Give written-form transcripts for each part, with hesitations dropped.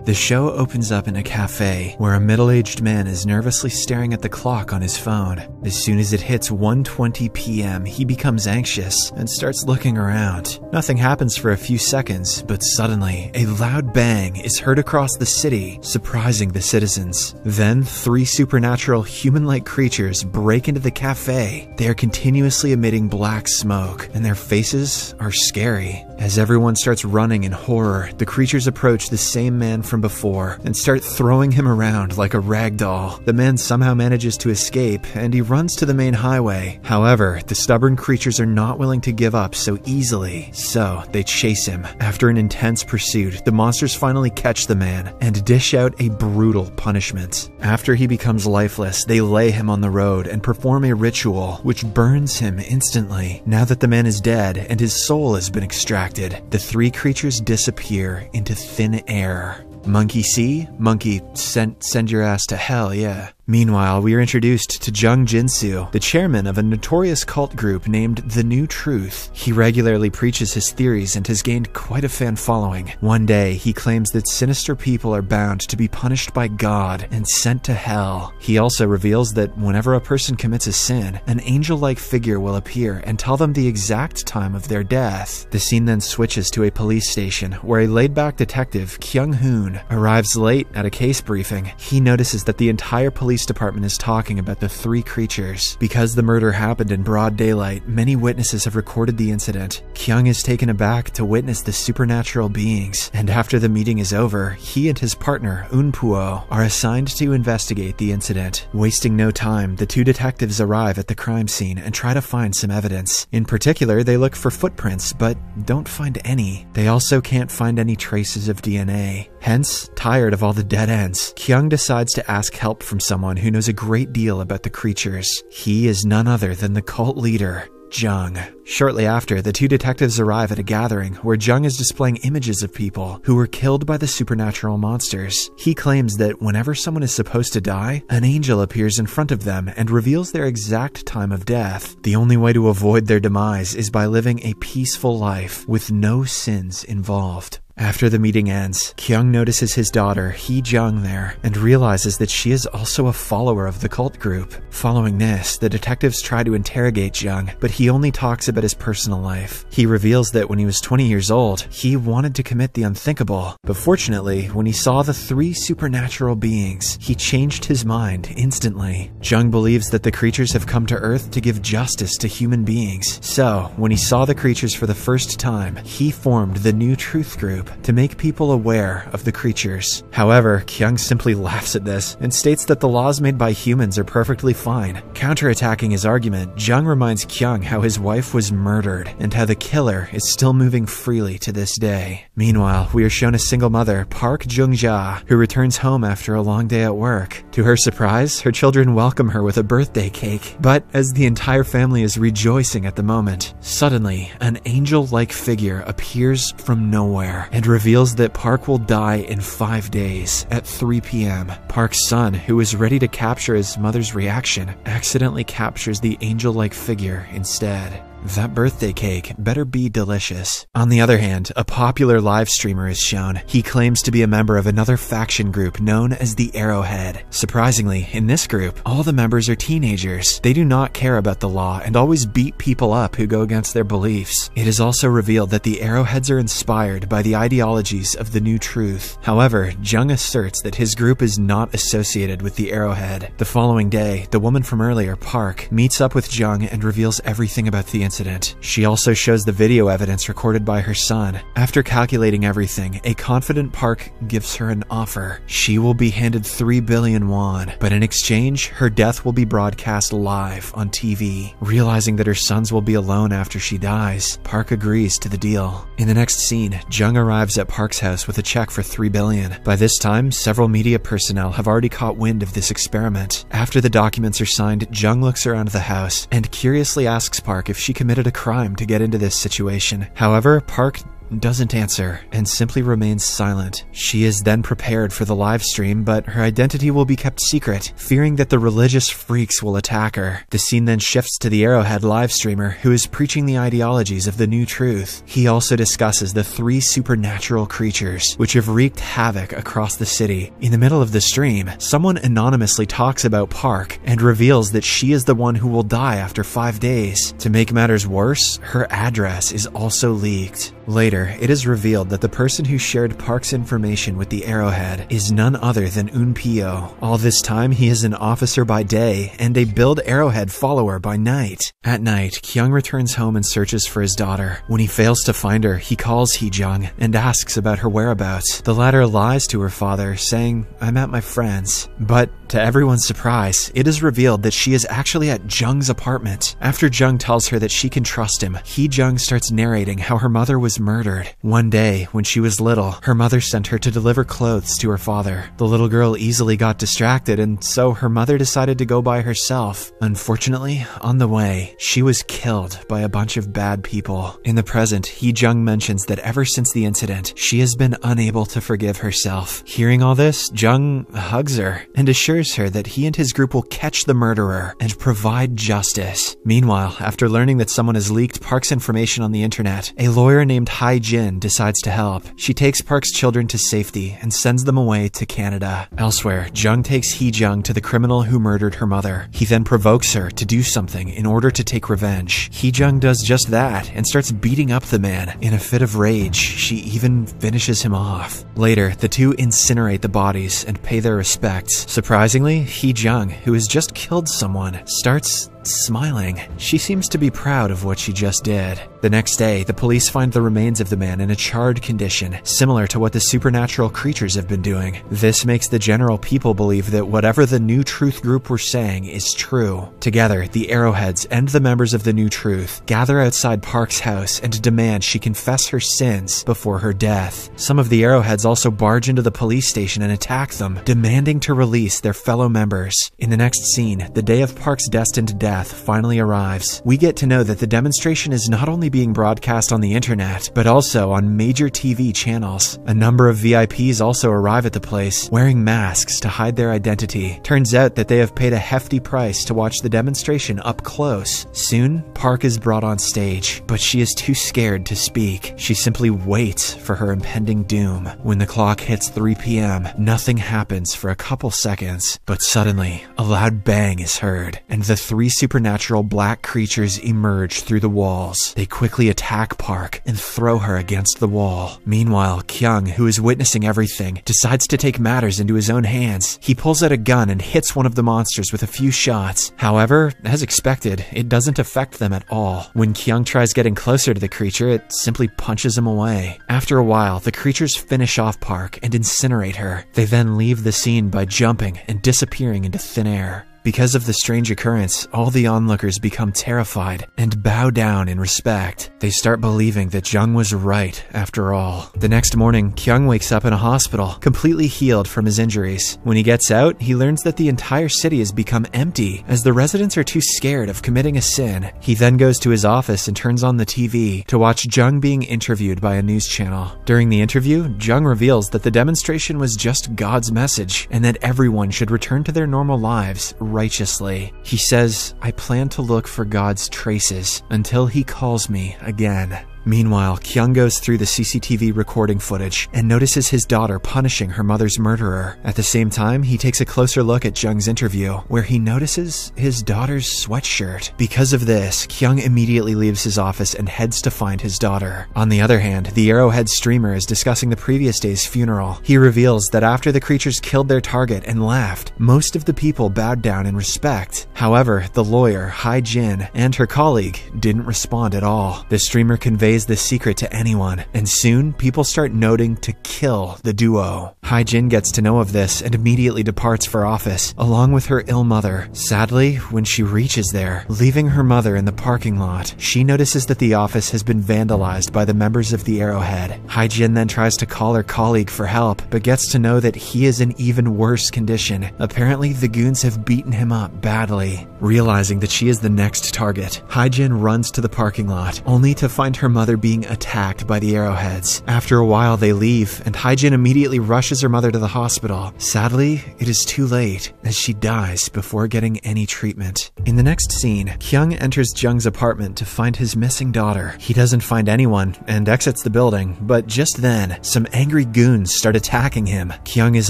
The show opens up in a cafe where a middle-aged man is nervously staring at the clock on his phone. As soon as it hits 1:20 p.m., he becomes anxious and starts looking around. Nothing happens for a few seconds, but suddenly, a loud bang is heard across the city, surprising the citizens. Then, 3 supernatural human-like creatures break into the cafe. They are continuously emitting black smoke, and their faces are scary. As everyone starts running in horror, the creatures approach the same man from before and start throwing him around like a rag doll. The man somehow manages to escape, and he runs to the main highway. However, the stubborn creatures are not willing to give up so easily, so they chase him. After an intense pursuit, the monsters finally catch the man and dish out a brutal punishment. After he becomes lifeless, they lay him on the road and perform a ritual which burns him instantly. Now that the man is dead and his soul has been extracted, the 3 creatures disappear into thin air. Monkey see? Monkey send your ass to hell, yeah. Meanwhile, we are introduced to Jung Jinsu, the chairman of a notorious cult group named The New Truth. He regularly preaches his theories and has gained quite a fan following. One day, he claims that sinister people are bound to be punished by God and sent to hell. He also reveals that whenever a person commits a sin, an angel-like figure will appear and tell them the exact time of their death. The scene then switches to a police station, where a laid-back detective, Kyung-hoon, arrives late at a case briefing. He notices that the entire police department is talking about the 3 creatures. Because the murder happened in broad daylight, many witnesses have recorded the incident. Kyung is taken aback to witness the supernatural beings, and after the meeting is over, he and his partner, Eunpuo, are assigned to investigate the incident. Wasting no time, the 2 detectives arrive at the crime scene and try to find some evidence. In particular, they look for footprints, but don't find any. They also can't find any traces of DNA. Hence, tired of all the dead ends, Kyung decides to ask help from someone who knows a great deal about the creatures. He is none other than the cult leader, Jung. Shortly after, the 2 detectives arrive at a gathering where Jung is displaying images of people who were killed by the supernatural monsters. He claims that whenever someone is supposed to die, an angel appears in front of them and reveals their exact time of death. The only way to avoid their demise is by living a peaceful life with no sins involved. After the meeting ends, Kyung notices his daughter, Hee-jung, there, and realizes that she is also a follower of the cult group. Following this, the detectives try to interrogate Jung, but he only talks about his personal life. He reveals that when he was 20 years old, he wanted to commit the unthinkable, but fortunately, when he saw the 3 supernatural beings, he changed his mind instantly. Jung believes that the creatures have come to Earth to give justice to human beings, so when he saw the creatures for the first time, he formed the New Truth group to make people aware of the creatures. However, Kyung simply laughs at this and states that the laws made by humans are perfectly fine. Counterattacking his argument, Jung reminds Kyung how his wife was murdered and how the killer is still moving freely to this day. Meanwhile, we are shown a single mother, Park Jung-ja, who returns home after a long day at work. To her surprise, her children welcome her with a birthday cake, but as the entire family is rejoicing at the moment, suddenly, an angel-like figure appears from nowhere and reveals that Park will die in 5 days at 3 p.m. Park's son, who is ready to capture his mother's reaction, accidentally captures the angel-like figure instead. That birthday cake better be delicious. On the other hand, a popular live streamer is shown. He claims to be a member of another faction group known as the Arrowhead. Surprisingly, in this group, all the members are teenagers. They do not care about the law and always beat people up who go against their beliefs. It is also revealed that the Arrowheads are inspired by the ideologies of the New Truth. However, Jung asserts that his group is not associated with the Arrowhead. The following day, the woman from earlier, Park, meets up with Jung and reveals everything about the incident. She also shows the video evidence recorded by her son. After calculating everything, a confident Park gives her an offer. She will be handed 3 billion won, but in exchange, her death will be broadcast live on TV. Realizing that her sons will be alone after she dies, Park agrees to the deal. In the next scene, Jung arrives at Park's house with a check for 3 billion. By this time, several media personnel have already caught wind of this experiment. After the documents are signed, Jung looks around the house and curiously asks Park if she committed a crime to get into this situation. However, Park doesn't answer and simply remains silent. She is then prepared for the live stream, but her identity will be kept secret, fearing that the religious freaks will attack her. The scene then shifts to the Arrowhead live streamer who is preaching the ideologies of the new truth. He also discusses the 3 supernatural creatures which have wreaked havoc across the city. In the middle of the stream, someone anonymously talks about Park and reveals that she is the one who will die after 5 days. To make matters worse, her address is also leaked. Later, it is revealed that the person who shared Park's information with the Arrowhead is none other than Unpio. All this time, he is an officer by day and a Build Arrowhead follower by night. At night, Kyung returns home and searches for his daughter. When he fails to find her, he calls Hee-jung and asks about her whereabouts. The latter lies to her father, saying, "I'm at my friend's." But to everyone's surprise, it is revealed that she is actually at Jung's apartment. After Jung tells her that she can trust him, Hee-jung starts narrating how her mother was murdered. One day, when she was little, her mother sent her to deliver clothes to her father. The little girl easily got distracted, and so her mother decided to go by herself. Unfortunately, on the way, she was killed by a bunch of bad people. In the present, Hee-jung mentions that ever since the incident, she has been unable to forgive herself. Hearing all this, Jung hugs her and assures her that he and his group will catch the murderer and provide justice. Meanwhile, after learning that someone has leaked Park's information on the internet, a lawyer named Hai-jin decides to help. She takes Park's children to safety and sends them away to Canada. Elsewhere, Jung takes Hee-jung to the criminal who murdered her mother. He then provokes her to do something in order to take revenge. Hee-jung does just that and starts beating up the man. In a fit of rage, she even finishes him off. Later, the two incinerate the bodies and pay their respects. Surprisingly, Hee-jung, who has just killed someone, starts smiling. She seems to be proud of what she just did. The next day, the police find the remains of the man in a charred condition, similar to what the supernatural creatures have been doing. This makes the general people believe that whatever the New Truth group were saying is true. Together, the Arrowheads and the members of the New Truth gather outside Park's house and demand she confess her sins before her death. Some of the Arrowheads also barge into the police station and attack them, demanding to release their fellow members. In the next scene, the day of Park's destined death finally arrives. We get to know that the demonstration is not only being broadcast on the internet, but also on major TV channels. A number of VIPs also arrive at the place, wearing masks to hide their identity. Turns out that they have paid a hefty price to watch the demonstration up close. Soon, Park is brought on stage, but she is too scared to speak. She simply waits for her impending doom. When the clock hits 3 p.m., nothing happens for a couple seconds, but suddenly, a loud bang is heard, and the 3 supernatural black creatures emerge through the walls. They quickly attack Park and throw her against the wall. Meanwhile, Kyung, who is witnessing everything, decides to take matters into his own hands. He pulls out a gun and hits one of the monsters with a few shots. However, as expected, it doesn't affect them at all. When Kyung tries getting closer to the creature, it simply punches him away. After a while, the creatures finish off Park and incinerate her. They then leave the scene by jumping and disappearing into thin air. Because of the strange occurrence, all the onlookers become terrified and bow down in respect. They start believing that Jung was right after all. The next morning, Kyung wakes up in a hospital, completely healed from his injuries. When he gets out, he learns that the entire city has become empty, as the residents are too scared of committing a sin. He then goes to his office and turns on the TV to watch Jung being interviewed by a news channel. During the interview, Jung reveals that the demonstration was just God's message, and that everyone should return to their normal lives righteously. He says, "I plan to look for God's traces until he calls me again." Meanwhile, Kyung goes through the CCTV recording footage and notices his daughter punishing her mother's murderer. At the same time, he takes a closer look at Jung's interview, where he notices his daughter's sweatshirt. Because of this, Kyung immediately leaves his office and heads to find his daughter. On the other hand, the Arrowhead streamer is discussing the previous day's funeral. He reveals that after the creatures killed their target and left, most of the people bowed down in respect. However, the lawyer, Hai-jin, and her colleague didn't respond at all. The streamer conveys this secret to anyone, and soon people start noting to kill the duo. Hae-jin gets to know of this and immediately departs for office, along with her ill mother. Sadly, when she reaches there, leaving her mother in the parking lot, she notices that the office has been vandalized by the members of the Arrowhead. Hae-jin then tries to call her colleague for help, but gets to know that he is in even worse condition. Apparently, the goons have beaten him up badly. Realizing that she is the next target, Hae-jin runs to the parking lot, only to find her mother being attacked by the Arrowheads. After a while, they leave, and Hae-jin immediately rushes her mother to the hospital. Sadly, it is too late, as she dies before getting any treatment. In the next scene, Kyung enters Jung's apartment to find his missing daughter. He doesn't find anyone and exits the building, but just then, some angry goons start attacking him. Kyung is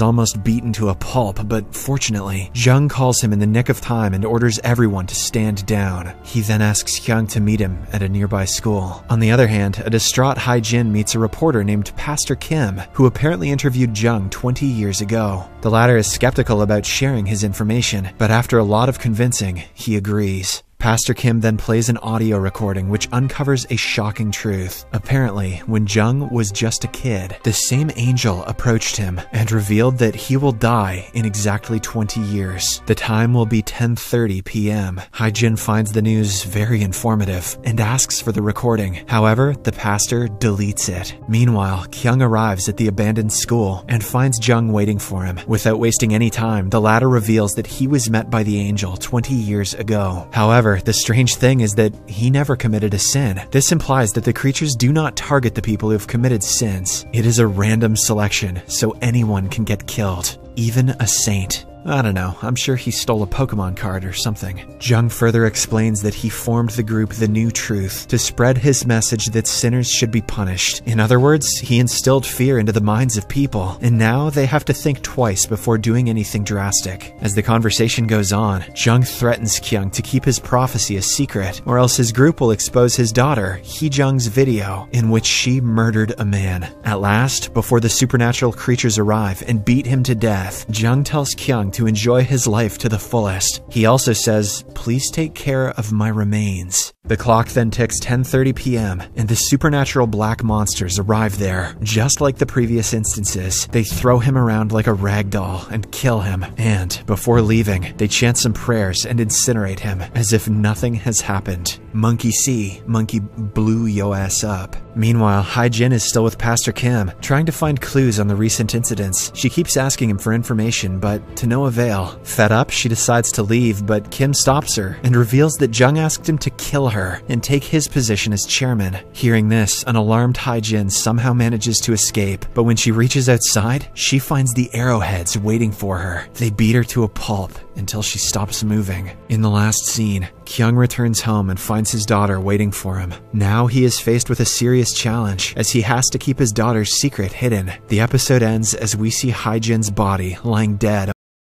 almost beaten to a pulp, but fortunately, Jung calls him in the nick of time and orders everyone to stand down. He then asks Kyung to meet him at a nearby school. On the other hand, a distraught Hae-jin meets a reporter named Pastor Kim, who apparently interviewed Jung 20 years ago. The latter is skeptical about sharing his information, but after a lot of convincing, he agrees. Pastor Kim then plays an audio recording which uncovers a shocking truth. Apparently, when Jung was just a kid, the same angel approached him and revealed that he will die in exactly 20 years. The time will be 10:30 p.m. Hae-jin finds the news very informative and asks for the recording. However, the pastor deletes it. Meanwhile, Kyung arrives at the abandoned school and finds Jung waiting for him. Without wasting any time, the latter reveals that he was met by the angel 20 years ago. However, the strange thing is that he never committed a sin. This implies that the creatures do not target the people who have committed sins. It is a random selection, so anyone can get killed, even a saint. I don't know, I'm sure he stole a Pokemon card or something. Jung further explains that he formed the group The New Truth to spread his message that sinners should be punished. In other words, he instilled fear into the minds of people, and now they have to think twice before doing anything drastic. As the conversation goes on, Jung threatens Kyung to keep his prophecy a secret, or else his group will expose his daughter, Hee-jung's video, in which she murdered a man. At last, before the supernatural creatures arrive and beat him to death, Jung tells Kyung to enjoy his life to the fullest. He also says, "Please take care of my remains." The clock then ticks 10:30 p.m. and the supernatural black monsters arrive there. Just like the previous instances, they throw him around like a rag doll and kill him. And before leaving, they chant some prayers and incinerate him as if nothing has happened. Monkey see, monkey blew yo ass up. Meanwhile, Hae-jin is still with Pastor Kim, trying to find clues on the recent incidents. She keeps asking him for information, but to no avail. Fed up, she decides to leave, but Kim stops her and reveals that Jung asked him to kill her and take his position as chairman. Hearing this, an alarmed Hae-jin somehow manages to escape, but when she reaches outside, she finds the Arrowheads waiting for her. They beat her to a pulp until she stops moving. In the last scene, Kyung returns home and finds his daughter waiting for him. Now he is faced with a serious challenge, as he has to keep his daughter's secret hidden. The episode ends as we see Hae-jin's body lying dead